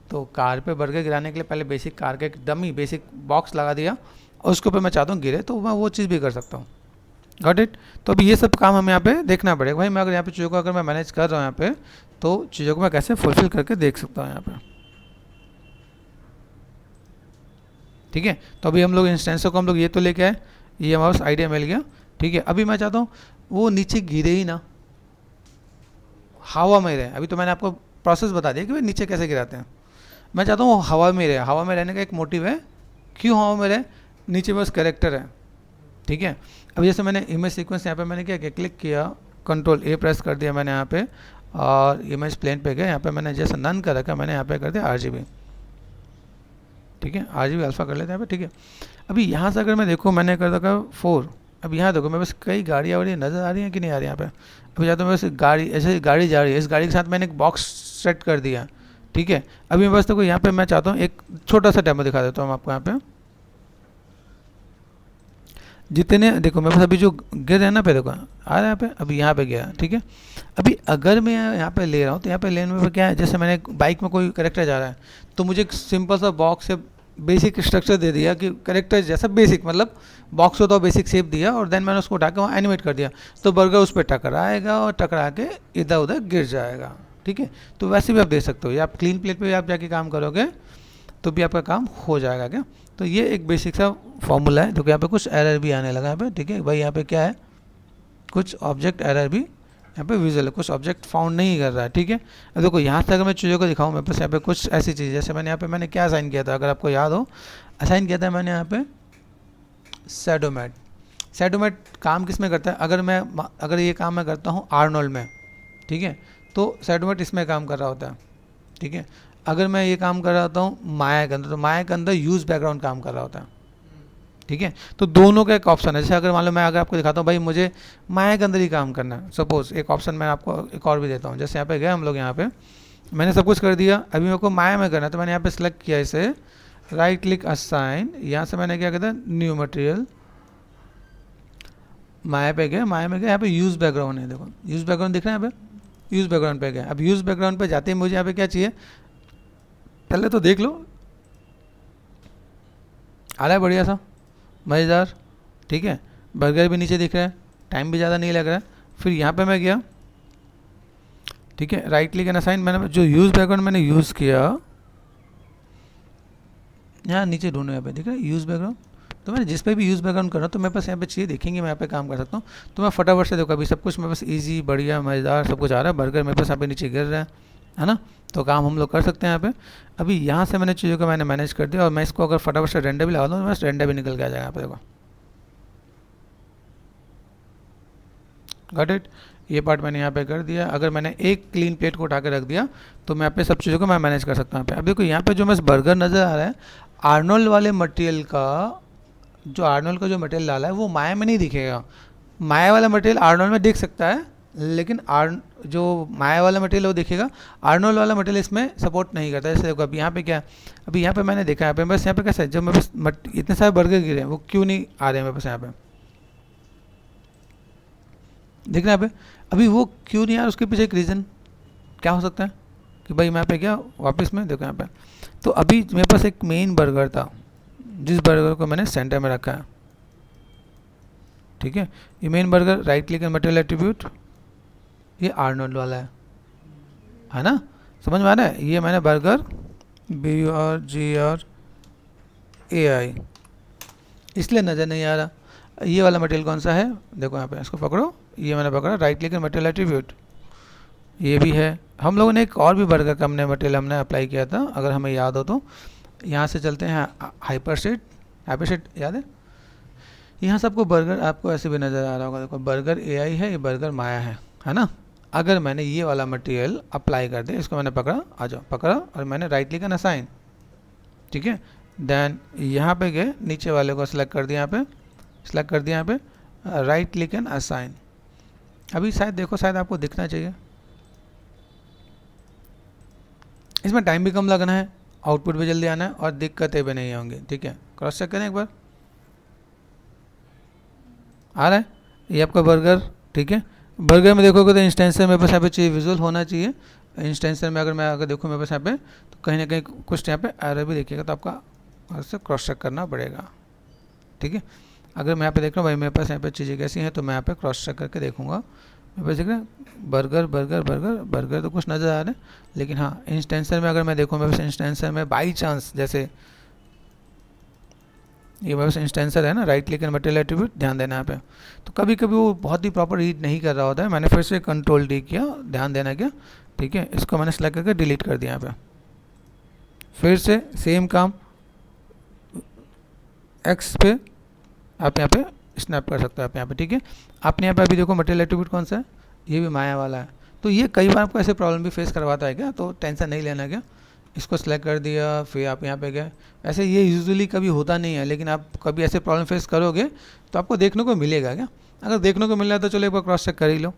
तो कार पे बर्गर गिराने के लिए पहले बेसिक कार का एक डमी बेसिक बॉक्स लगा दिया, और उसके ऊपर मैं चाहता हूँ गिरे, तो मैं वो चीज़ भी कर सकता हूँ, गॉट इट। तो अभी ये सब काम हमें यहाँ पे देखना पड़ेगा। भाई मैं अगर यहाँ पे चीज़ों को अगर मैं मैनेज कर रहा हूँ यहाँ पे, तो चीज़ों को मैं कैसे फुलफिल करके देख सकता हूँ यहाँ पे। ठीक है, तो अभी हम लोग इंस्टेंसों को हम लोग ये तो लेके आए, ये हमारे पास आइडिया मिल गया। ठीक है, अभी मैं चाहता हूँ वो नीचे गिरे ही ना, हवा में रहे। अभी तो मैंने आपको प्रोसेस बता दिया कि भाई नीचे कैसे गिराते हैं। मैं चाहता हूँ वो हवा में रहे। हवा में रहने का एक मोटिव है, क्यों हवा में रहे, नीचे बस कैरेक्टर है। ठीक है, अब जैसे मैंने इमेज सीक्वेंस यहाँ पे मैंने क्या किया, क्लिक किया, कंट्रोल ए प्रेस कर दिया मैंने यहाँ पे, और इमेज प्लेन पे गए, यहाँ पे मैंने जैसे नन कर रखा, मैंने यहाँ पे कर दिया RGB। ठीक है, RGB अल्फा कर लेते हैं यहाँ पे। ठीक है, अभी यहाँ से अगर मैं देखूँ मैंने कर रखा 4। अब यहाँ देखो मेरे पास कई गाड़ियाँ वाड़ी नज़र आ रही हैं कि नहीं आ रही यहाँ पे। अभी जाता हूँ मेरे पास गाड़ी, ऐसे गाड़ी जा रही है, इस गाड़ी के साथ मैंने एक बॉक्स सेट कर दिया। ठीक है, अभी मेरे पास देखो यहाँ पे मैं चाहता हूँ एक छोटा सा डेमो दिखा देता हूँ आपको। यहाँ पे जितने देखो मेरे पास अभी जो गिर रहे हैं ना, पे देखो आ रहा है यहाँ पे, अभी यहाँ पे गया। ठीक है, अभी अगर मैं यहाँ पे ले रहा हूँ, तो यहाँ पे लेने में क्या है, जैसे मैंने बाइक में कोई करेक्टर जा रहा है, तो मुझे एक सिंपल सा बॉक्स से बेसिक स्ट्रक्चर दे दिया कि करेक्टर जैसा बेसिक, मतलब बॉक्स होता है, बेसिक शेप दिया, और देन मैंने उसको उठा के वहाँ एनिमेट कर दिया, तो बर्गर उस पर टकराएगा और टकरा के इधर उधर गिर जाएगा। ठीक है, तो वैसे भी आप दे सकते हो, या आप क्लीन प्लेट पे आप जाके काम करोगे तो भी आपका काम हो जाएगा क्या। तो ये एक बेसिक सा फॉर्मूला है। तो यहाँ पे कुछ एरर भी आने लगा यहाँ पे। ठीक है भाई, यहाँ पे क्या है, कुछ ऑब्जेक्ट एरर भी यहाँ पे विजुअल है, कुछ ऑब्जेक्ट फाउंड नहीं कर रहा है। ठीक है, अब देखो यहाँ से अगर मैं चीज़ों को दिखाऊँ, मेरे पास यहाँ पे कुछ ऐसी चीज़, जैसे मैंने यहाँ पे मैंने क्या असाइन किया था, अगर आपको याद हो, असाइन किया था मैंने यहाँ पे शैडो मैट। शैडो मैट काम किस में करता है, अगर ये काम मैं करता हूँ आर्नोल्ड में, ठीक है, तो शैडो मैट इसमें काम कर रहा होता है। ठीक है, अगर मैं ये काम कर रहा होता हूँ माया के अंदर, तो माया के अंदर यूज़ बैकग्राउंड काम कर रहा होता है। ठीक है, तो दोनों का एक ऑप्शन है। जैसे अगर मान लो मैं अगर आपको दिखाता हूँ भाई मुझे माया के अंदर ही काम करना है, सपोज एक ऑप्शन मैं आपको एक और भी देता हूँ। जैसे यहाँ पे गए हम लोग, यहाँ पे मैंने सब कुछ कर दिया, अभी मेरे को माया में करना है, तो मैंने यहाँ पे सेलेक्ट किया इसे, राइट क्लिक असाइन, यहाँ से मैंने क्या किया था, न्यू मटेरियल, माया पे गए, माया में गए, यहाँ पे यूज़ बैकग्राउंड है, देखो यूज़ बैकग्राउंड दिख रहा है यहाँ पे, यूज़ बैकग्राउंड पे गए। अब यूज़ बैकग्राउंड पे जाते ही मुझे यहाँ पे क्या चाहिए, पहले तो देख लो, आ रहा है बढ़िया सा मज़ेदार। ठीक है, बर्गर भी नीचे दिख रहा है, टाइम भी ज़्यादा नहीं लग रहा है। फिर यहाँ पे मैं गया, ठीक है, राइट क्लिक एंड असाइन, मैंने जो यूज़ बैकग्राउंड मैंने यूज़ किया, यहाँ नीचे ढूंढो, यहाँ पे दिख रहा है यूज़ बैकग्राउंड, तो मैंने जिस पे भी यूज़ बैकग्राउंड कर रहा हूँ, तो मेरे पास यहाँ पे चाहिए, देखेंगे मैं यहाँ पे काम कर सकता हूँ। तो मैं फटाफट से देखो, अभी सब कुछ मेरे पास ईजी बढ़िया मज़ेदार सब कुछ आ रहा है, बर्गर मेरे पास यहाँ पे नीचे गिर रहा है ना, तो काम हम लोग कर सकते हैं यहाँ पे। अभी यहाँ से मैंने चीज़ों को मैंने मैनेज कर दिया, और मैं इसको अगर फटाफट से रेंडर भी लगा दूँ, तो बस रेंडर भी निकल के आ जाएगा यहाँ पे, देखो गॉट इट। ये पार्ट मैंने यहाँ पे कर दिया। अगर मैंने एक क्लीन प्लेट को उठा के रख दिया, तो मैं यहाँ पे सब चीज़ों को मैं मैनेज कर सकता हूँ यहाँ पे। अब देखो यहाँ पे जो मैं बर्गर नज़र आ रहा है, आर्नोल्ड वाले मटेरियल का जो आर्नोल्ड का जो मटेरियल डाला है वो माया में नहीं दिखेगा। माया वाला मटेरियल आर्नोल्ड में दिख सकता है, लेकिन जो माया वाला मटेरियल वो दिखेगा, आर्नोल्ड वाला मटेरियल इसमें सपोर्ट नहीं करता। जैसे देखो अभी यहाँ पे क्या, अभी यहाँ पे मैंने देखा यहाँ पे बस यहाँ पे कैसा है, जब मेरे पास इतने सारे बर्गर गिरे हैं वो क्यों नहीं आ रहे हैं मेरे पास यहाँ पे, देख रहे हैं यहाँ पे, अभी वो क्यों नहीं आ रहा, उसके पीछे एक रीज़न क्या हो सकता है कि भाई मैं यहाँ पे क्या वापस में देखो यहाँ पे, तो अभी मेरे पास एक मेन बर्गर था जिस बर्गर को मैंने सेंटर में रखा है, ठीक है। ये main burger, right click and material attribute, ये आर्नोल्ड वाला है ना, समझ में आ रहा है। ये मैंने बर्गर BURGERAI इसलिए नज़र नहीं आ रहा। ये वाला मटेरियल कौन सा है, देखो यहाँ पे, इसको पकड़ो, ये मैंने पकड़ा, right click and material attribute, ये भी है। हम लोगों ने एक और भी बर्गर का मटेरियल हमने अप्लाई किया था, अगर हमें याद हो तो। यहाँ से चलते हैं हाइपरसेट याद है, यहाँ से आपको बर्गर आपको ऐसे भी नज़र आ रहा होगा, देखो बर्गर AI है, ये बर्गर माया है ना। अगर मैंने ये वाला मटेरियल अप्लाई कर दिया, इसको मैंने पकड़ा, आ जाओ पकड़ा, और मैंने राइट क्लिक एंड असाइन, ठीक है, देन यहाँ पे गए, नीचे वाले को सिलेक्ट कर दिया, यहाँ पे सिलेक्ट कर दिया, यहाँ पे राइट क्लिक एंड असाइन। अभी शायद देखो, शायद आपको दिखना चाहिए, इसमें टाइम भी कम लगना है, आउटपुट भी जल्दी आना है, और दिक्कतें भी नहीं होंगी, ठीक है। क्रॉस चेक करें एक बार, आ रहा है ये आपका बर्गर, ठीक है। बर्गर में देखोगे तो इंस्टेंसर मेरे पास यहाँ पे चाहिए, विजुअल होना चाहिए। इंस्टेंसर में अगर मैं देखूँ मेरे पास यहाँ पे, तो कहीं ना कहीं कुछ यहाँ पे एरर भी देखिएगा, तो आपका उससे क्रॉस चेक करना पड़ेगा, ठीक है। अगर मैं यहाँ पे देख रहा हूँ भाई मेरे पास यहाँ पे चीज़ें कैसी हैं, तो मैं यहाँ पे क्रॉस चेक करके देखूँगा। मेरे पास देख रहे हैं बर्गर तो कुछ नज़र आ रहा है, लेकिन हाँ इंस्टेंसर में अगर मैं देखूँ, मेरे पास इंस्टेंसर में बाई चांस, जैसे ये मेरे पास इंस्टेंसर है ना, right click and material attribute, ध्यान देना यहाँ पे, तो कभी कभी वो बहुत ही प्रॉपर रीड नहीं कर रहा होता है। मैंने फिर से कंट्रोल D किया, ध्यान देना क्या, ठीक है। इसको मैंने सेलेक्ट करके डिलीट कर दिया यहाँ पे, फिर से सेम काम X पे आप यहाँ पे स्नैप कर सकते हो आप यहाँ पे, ठीक है। आपने यहाँ पे अभी देखो मटेरियल एट्रीब्यूट कौन सा है, ये भी माया वाला है। तो ये कई बार आपको ऐसे प्रॉब्लम भी फेस करवाता है क्या, तो टेंशन नहीं लेना क्या, इसको सेलेक्ट कर दिया, फिर आप यहाँ पे गए। ऐसे ये यूजुअली कभी होता नहीं है, लेकिन आप कभी ऐसे प्रॉब्लम फेस करोगे तो आपको देखने को मिलेगा क्या। अगर देखने को मिल रहा है तो चलो एक बार क्रॉस चेक कर ही लो,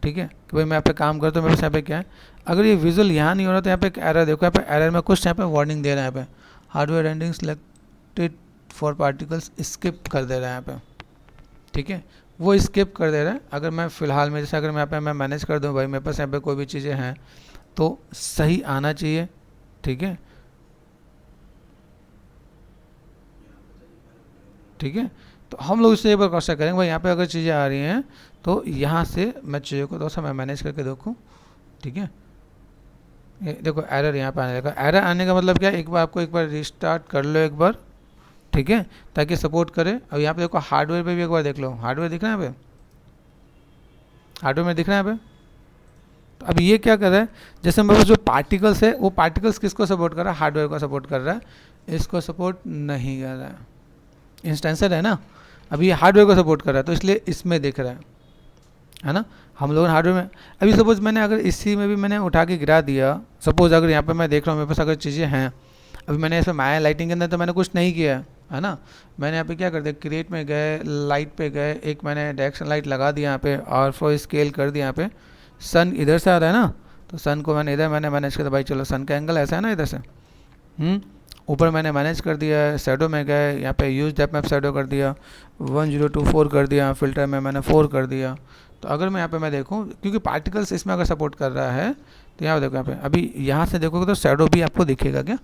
ठीक है, कि भाई मैं यहाँ पे काम करता हूँ, मेरे पास यहाँ पे क्या है। अगर ये विजुअल यहाँ नहीं हो रहा तो यहाँ पे एक एरर देखो, यहाँ पे एरर में कुछ यहाँ पे वार्निंग दे रहा है, यहाँ पे hardware ending selected for particles skip कर दे रहा है यहाँ पे, ठीक है, वो स्किप कर दे रहा है। अगर मैं फ़िलहाल में जैसे अगर मैं यहाँ पे मैं मैनेज कर दूँ, भाई मेरे पास यहाँ पे कोई भी चीज़ें हैं तो सही आना चाहिए, ठीक है, ठीक है। तो हम लोग इससे एक बार क्रॉस चेक करेंगे, भाई यहाँ पे अगर चीज़ें आ रही हैं तो यहाँ से मैं चीज़ों को थोड़ा सा मैं मैनेज करके देखूँ, ठीक है। ये देखो एरर यहाँ पे आने लगा, एरर आने का मतलब क्या है, एक बार आपको एक बार रिस्टार्ट कर लो एक बार, ठीक है, ताकि सपोर्ट करे। अब यहाँ पे देखो हार्डवेयर पे भी एक बार देख लो, हार्डवेयर दिख रहा है यहाँ पे, हार्डवेयर में दिख रहा है यहाँ पे। तो अब ये क्या कर रहा है, जैसे मेरे पास जो पार्टिकल्स है वो पार्टिकल्स किसको सपोर्ट कर रहा है, हार्डवेयर को सपोर्ट कर रहा है, इसको सपोर्ट नहीं कर रहा है। इंस्टेंसर है ना, अभी ये हार्डवेयर को सपोर्ट कर रहा है, तो इसलिए इसमें दिख रहा है ना। हम लोग हार्डवेयर में अभी सपोज मैंने अगर इसी में भी मैंने उठा के गिरा दिया, सपोज अगर यहाँ पे मैं देख रहा हूँ मेरे पास अगर चीज़ें हैं, अभी मैंने इसमें माया लाइटिंग के अंदर तो मैंने कुछ नहीं किया है ना। मैंने यहाँ पे क्या कर दिया, क्रिएट में गए, लाइट पे गए, एक मैंने डायरेक्शन लाइट लगा दिया यहाँ पे, और फॉर स्केल कर दिया। यहाँ पे सन इधर से आ रहा है ना, तो सन को मैंने इधर मैंने मैनेज किया, भाई चलो सन का एंगल ऐसा है ना इधर से, ऊपर मैंने मैनेज कर दिया है। शैडो में गए, यहाँ पे यूज डेप्थ मैप शैडो कर दिया, 1024 कर दिया, फिल्टर में मैंने 4 कर दिया। तो अगर मैं यहाँ पे मैं देखूँ, क्योंकि पार्टिकल्स इसमें अगर सपोर्ट कर रहा है, तो यहाँ देखो, यहाँ पे अभी यहाँ से देखोगे तो शैडो भी आपको दिखेगा क्या,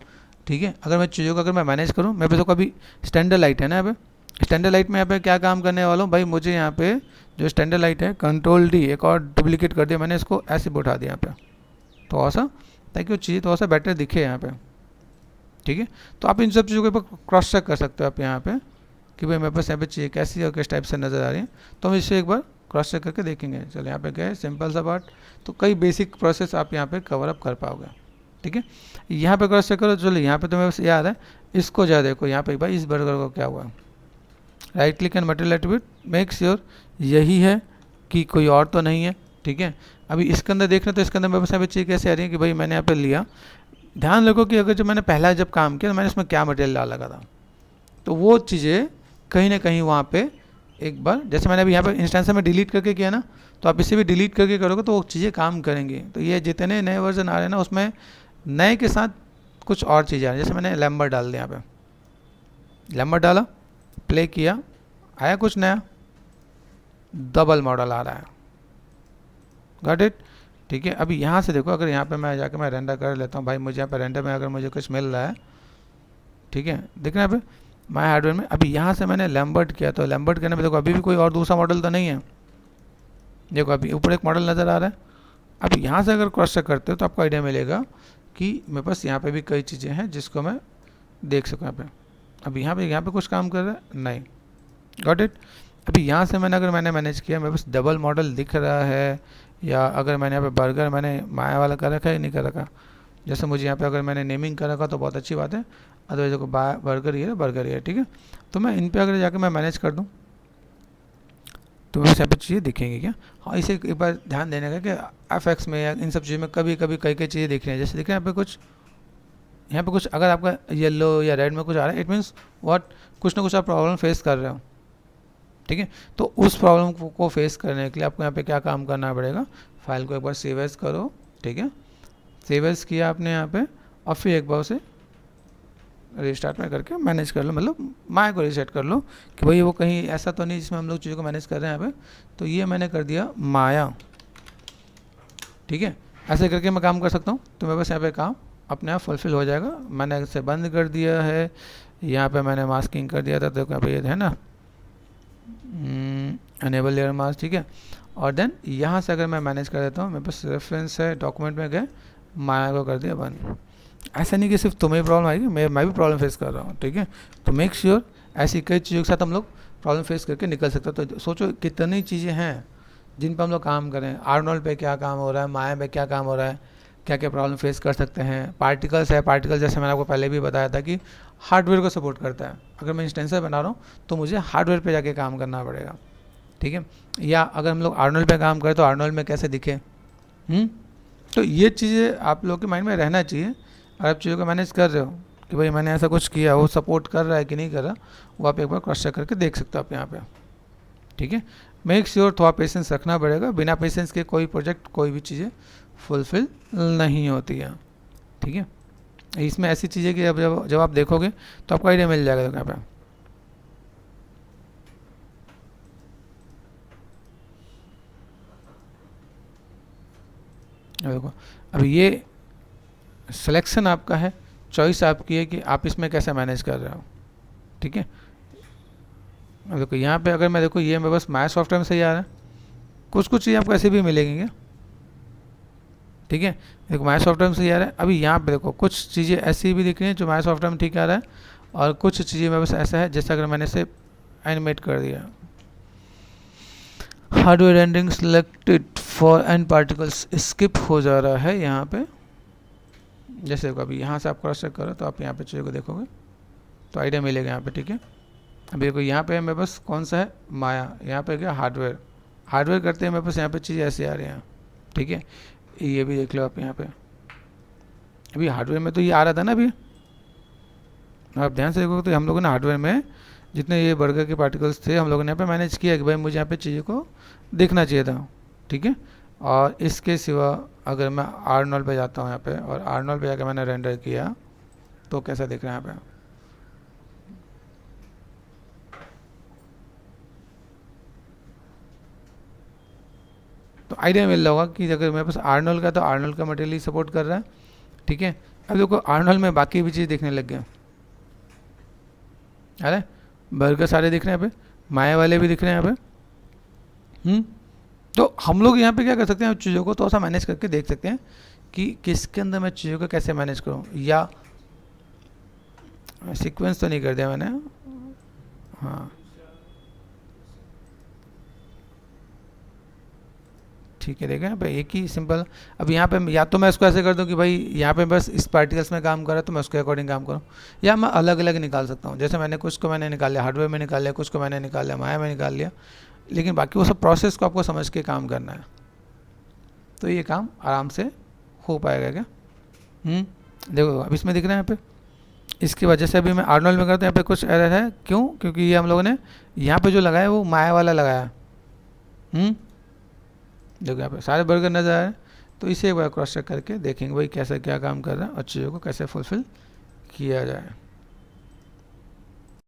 ठीक है। अगर मैं चीज़ों को अगर मैं मैनेज करूँ, मेरे पास अभी स्टैंडर्ड लाइट है ना, यहाँ पे स्टैंडर्ड लाइट में यहाँ पे क्या काम करने वाला हूँ भाई, मुझे यहाँ पे जो स्टैंडर्ड लाइट है कंट्रोल D एक और डुप्लीकेट कर दिया मैंने, इसको ऐसे बैठा दिया यहाँ पे थोड़ा सा, ताकि वो चीज़ थोड़ा सा बेटर दिखे यहाँ पे, ठीक है। तो आप इन सब चीज़ों के ऊपर क्रॉस चेक कर सकते हो आप यहाँ पे, कि भाई मेरे पास यहाँ पे चीज़ें कैसी और किस टाइप से नज़र आ रही हैं। तो हम इसे एक बार क्रॉस चेक करके देखेंगे। चलो यहाँ पे गए, सिंपल सा पार्ट, तो कई बेसिक प्रोसेस आप यहाँ पे कवर अप कर पाओगे, ठीक है। यहाँ पे क्रॉस चेक करो, चलो यहाँ पे तो मेरे पास याद है, इसको जा देखो यहाँ पे भाई इस बर्गर को क्या हुआ, right click and material attribute, make sure यही है कि कोई और तो नहीं है, ठीक है। अभी इसके अंदर देखना, तो इसके अंदर मेरे पास यहाँ पे चीज़ कैसे आ रही है कि भाई मैंने यहाँ पे लिया, ध्यान रखो कि अगर जब मैंने पहला जब काम किया तो मैंने इसमें क्या मटेरियल डाला लगा था, तो वो चीज़ें कहीं ना कहीं वहाँ पे एक बार, जैसे मैंने अभी यहाँ पे इंस्टेंस में डिलीट करके किया ना, तो आप इसे भी डिलीट करके करोगे तो वो चीज़ें काम करेंगे। तो ये जितने नए वर्जन आ रहे हैं ना, उसमें नए के साथ कुछ और चीज़ें आ रही हैं। जैसे मैंने लैम्बर डाल दिया, यहाँ पे लैम्बर डाला, प्ले किया, आया कुछ नया, डबल मॉडल आ रहा है। Got it? ठीक है। अभी यहाँ से देखो, अगर यहाँ पे मैं जाकर मैं रेंडर कर लेता हूँ भाई, मुझे यहाँ पे रेंडर में अगर मुझे कुछ मिल रहा है, ठीक है, देख रहे हैं यहाँ पे माय हार्डवेयर में। अभी यहाँ से मैंने लैम्बर्ट किया, तो लैम्बर्ट करने में देखो अभी भी कोई और दूसरा मॉडल तो नहीं है। देखो अभी ऊपर एक मॉडल नज़र आ रहा है। अब यहाँ से अगर क्रॉस चेक करते हो तो आपको आइडिया मिलेगा कि मेरे पास यहाँ पे भी कई चीज़ें हैं जिसको मैं देख सकूँ यहाँ पे। अब यहाँ पे कुछ काम कर रहा है नहीं। Got it? अभी यहाँ से मैंने मैनेज किया, मेरे पास डबल मॉडल दिख रहा है, या अगर मैंने यहाँ पे बर्गर मैंने माया वाला कर रखा है नहीं कर रखा। जैसे मुझे यहाँ पे अगर मैंने नेमिंग कर रखा तो बहुत अच्छी बात है, अदरवाइज देखो बर्गर ही है, बर्गर ही है, ठीक है। तो मैं इन पे अगर जाकर मैं मैनेज कर दूँ तो मेरे यहाँ पे चीज़ें दिखेंगी क्या? हाँ, इसे एक बार ध्यान देने का कि FX में या इन सब चीज़ों में कभी कभी कई कई चीज़ें दिख रही हैं। जैसे दिख रहे हैं यहाँ पे कुछ अगर आपका येलो या रेड में कुछ आ रहा है, इट मीन्स व्हाट, कुछ ना कुछ आप प्रॉब्लम फेस कर रहे हो, ठीक है। तो उस प्रॉब्लम को फेस करने के लिए आपको यहाँ पे क्या काम करना पड़ेगा, फाइल को एक बार सेव एज करो, ठीक है। सेव एज किया आपने यहाँ पे, और फिर एक बार उसे रिस्टार्ट में करके मैनेज कर लो, मतलब माया को रीसेट कर लो कि भाई वो कहीं ऐसा तो नहीं जिसमें हम लोग चीज़ों को मैनेज कर रहे हैं यहाँ पे। तो ये मैंने कर दिया माया, ठीक है। ऐसे करके मैं काम कर सकता हूँ, तो मेरे पास यहाँ पे काम अपने आप फुलफिल हो जाएगा। मैंने इसे बंद कर दिया है, यहाँ पे मैंने मास्किंग कर दिया था, तो यहाँ पे ये है ना अनेबल लेयर मास्क, ठीक है। और देन यहाँ से अगर मैं मैनेज कर देता हूँ, मेरे पास रेफरेंस है, डॉक्यूमेंट में गए, माया को कर दिया बंद। ऐसा नहीं कि सिर्फ तुम्हें प्रॉब्लम आएगी, मैं भी प्रॉब्लम फेस कर रहा हूँ, ठीक है। तो मेक श्योर ऐसी कई चीज़ों के साथ हम लोग प्रॉब्लम फेस करके निकल सकते हैं। तो सोचो कितनी चीज़ें हैं जिन पर हम लोग काम करें। आर्नोल्ड पे क्या काम हो रहा है, माया पे क्या काम हो रहा है, क्या क्या प्रॉब्लम फेस कर सकते हैं। पार्टिकल्स है, पार्टिकल जैसे मैंने आपको पहले भी बताया था कि हार्डवेयर को सपोर्ट करता है। अगर मैं इंस्टेंसर बना रहा हूँ तो मुझे हार्डवेयर पे जाके काम करना पड़ेगा, ठीक है। या अगर हम लोग आर्नोल्ड पे काम करें तो आर्नोल्ड में कैसे दिखे, तो ये चीज़ें आप लोग के माइंड में रहना चाहिए। अगर आप चीज़ों को मैनेज कर रहे हो कि भाई मैंने ऐसा कुछ किया, वो सपोर्ट कर रहा है कि नहीं कर रहा, वो आप एक बार क्रॉस चेक करके देख सकते हो आप यहाँ पे, ठीक है। मेक श्योर थोड़ा पेशेंस रखना पड़ेगा, बिना पेशेंस के कोई प्रोजेक्ट कोई भी चीज़ें फुलफिल नहीं होती है, ठीक है। इसमें ऐसी चीज़ें कि जब आप देखोगे तो आपको आइडिया मिल जाएगा यहाँ पे। देखो अभी ये सिलेक्शन आपका है, चॉइस आपकी है कि आप इसमें कैसे मैनेज कर रहे हो, ठीक है। अब देखो यहाँ पे अगर मैं देखो ये मैं बस माया सॉफ्टवेयर में सही आ रहा है, कुछ चीज़ें आपको ऐसे भी मिलेंगी क्या, ठीक है। देखो माया सॉफ्टवेयर में सही आ रहा है। अभी यहाँ पे देखो कुछ चीज़ें ऐसी भी दिख रही हैं जो माया सॉफ्टवेयर में ठीक आ रहा है, और कुछ चीज़ें में बस ऐसा है जैसे अगर मैंने इसे एनिमेट कर दिया, hardware rendering selected for and particles skip हो जा रहा है यहाँ पे। जैसे अभी यहाँ से आप क्रॉस चेक करो तो आप यहाँ पे चीज़ों को देखोगे तो आइडिया मिलेगा यहाँ पे, ठीक है। अभी देखो यहाँ पे मेरे पास कौन सा है, माया, यहाँ पे क्या हार्डवेयर, हार्डवेयर करते हैं मेरे पास यहाँ पे चीज़ें ऐसे आ रही हैं, ठीक है। ये भी देख लो आप यहाँ पे, अभी हार्डवेयर में तो ये आ रहा था ना, अभी आप ध्यान से देखोगे तो हम लोगों ने हार्डवेयर में जितने ये बर्गर के पार्टिकल्स थे हम लोगों ने यहाँ पे मैनेज किया कि भाई मुझे यहाँ पे चीज़ों को देखना चाहिए था, ठीक है। और इसके सिवा अगर मैं आर्नोल्ड पे जाता हूँ यहाँ पे, और आर्नोल्ड पे जाकर मैंने रेंडर किया तो कैसा दिख रहा है यहाँ पे, तो आइडिया मिल रहा होगा कि अगर मेरे पास आर्नोल्ड का तो आर्नोल्ड का मटेरियल ही सपोर्ट कर रहा है, ठीक है। अब देखो आर्नोल्ड में बाकी भी चीज़ देखने लग गए, अरे बर्गर सारे दिख रहे हैं यहाँ पे, माया वाले भी दिख रहे हैं यहाँ पे। तो हम लोग यहाँ पे क्या कर सकते हैं, चीज़ों को थोड़ा सा मैनेज करके देख सकते हैं कि किसके अंदर मैं चीज़ों को कैसे मैनेज करूँ। या सीक्वेंस तो नहीं कर दिया मैंने, हाँ ठीक है। देखें यहाँ पे एक ही सिंपल, अब यहाँ पे या तो मैं इसको ऐसे कर दूँ कि भाई यहाँ पे बस इस पार्टिकल्स में काम कर रहा है तो मैं उसके अकॉर्डिंग काम करूँ, या मैं अलग अलग निकाल सकता हूँ। जैसे मैंने कुछ को मैंने निकाल लिया हार्डवेयर में, निकाल लिया कुछ को मैंने निकाल लिया माया में निकाल लिया, लेकिन बाकी वो सब प्रोसेस को आपको समझ के काम करना है, तो ये काम आराम से हो पाएगा क्या। देखो अब इसमें दिख रहा है यहाँ पे, इसकी वजह से अभी मैं आर्नोल्ड में करता हूँ, यहाँ पे कुछ एरर है। क्यों? क्योंकि ये हम लोगों ने यहाँ पे जो लगाया वो माया वाला लगाया। देखो यहाँ पे सारे बर्गर नज़र आ रहे हैं। तो इसे एक बार क्रॉस चेक करके देखेंगे भाई कैसे क्या काम कर रहा है और चीज़ों को कैसे फुलफिल किया जाए।